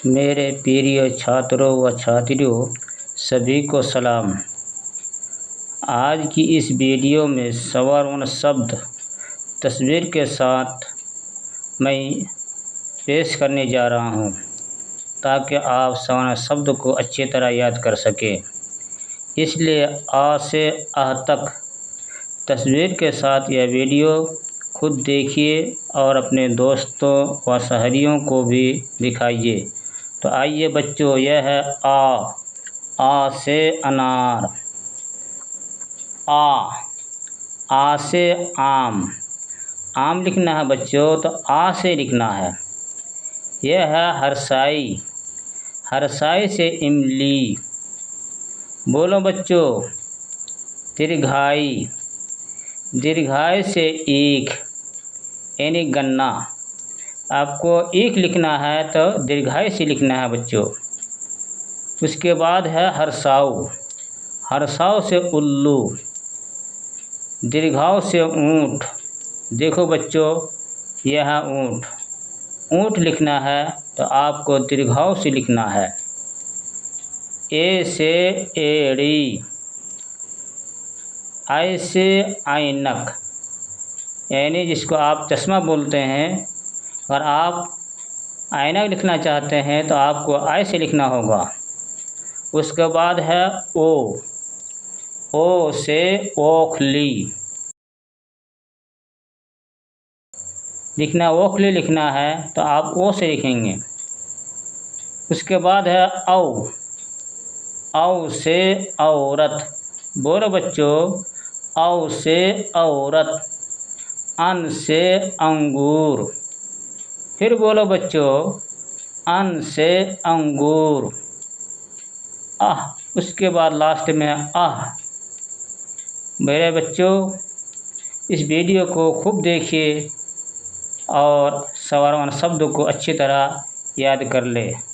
मेरे प्रिय छात्रों व छात्रियों सभी को सलाम। आज की इस वीडियो में सवर्ण शब्द तस्वीर के साथ मैं पेश करने जा रहा हूं ताकि आप सवर्ण शब्द को अच्छी तरह याद कर सकें। इसलिए आ से आह तक तस्वीर के साथ यह वीडियो खुद देखिए और अपने दोस्तों व सहरियों को भी दिखाइए। तो आइए बच्चों, यह है आ से अनार, आ से आम लिखना है बच्चों, तो आ से लिखना है। यह है हरसाई से इमली। बोलो बच्चों, दीर्घाई से ईख यानी गन्ना। आपको ईख लिखना है तो दीर्घाई से लिखना है बच्चों। उसके बाद है हरसाऊ से उल्लू, दीर्घाव से ऊँट। देखो बच्चों, यह है ऊँट लिखना है तो आपको दीर्घाव से लिखना है। ए से एड़ी, आई से ऐनक यानी जिसको आप चश्मा बोलते हैं। अगर आप ऐनक लिखना चाहते हैं तो आपको आई से लिखना होगा। उसके बाद है ओ से ओखली लिखना, ओखली लिखना है तो आप ओ से लिखेंगे। उसके बाद है औ से औरत। बोलो बच्चों, औ से औरत। अन से अंगूर। फिर बोलो बच्चों, अन से अंगूर। उसके बाद लास्ट में आह। मेरे बच्चों, इस वीडियो को खूब देखिए और सवर्ण शब्द को अच्छी तरह याद कर ले।